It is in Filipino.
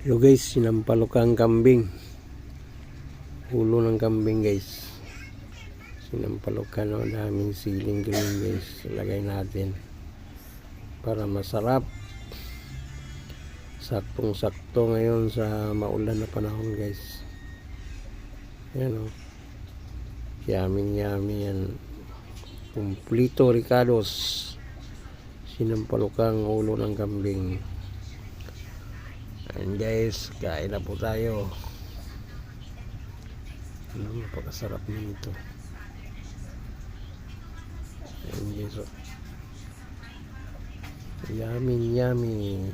Hello guys, sinampalok ang kambing. Ulo ng kambing guys. Sinampalokan, o daming siling green guys. Ilagay natin para masarap. Saktong sakto ngayon sa maulan na panahon guys. Ayan o. Yummy yan. Kumplito ricados. Sinampalokang ulo ng kambing. Ayan guys, kain na po tayo. Napakasarap nito. Ayan guys, yummy.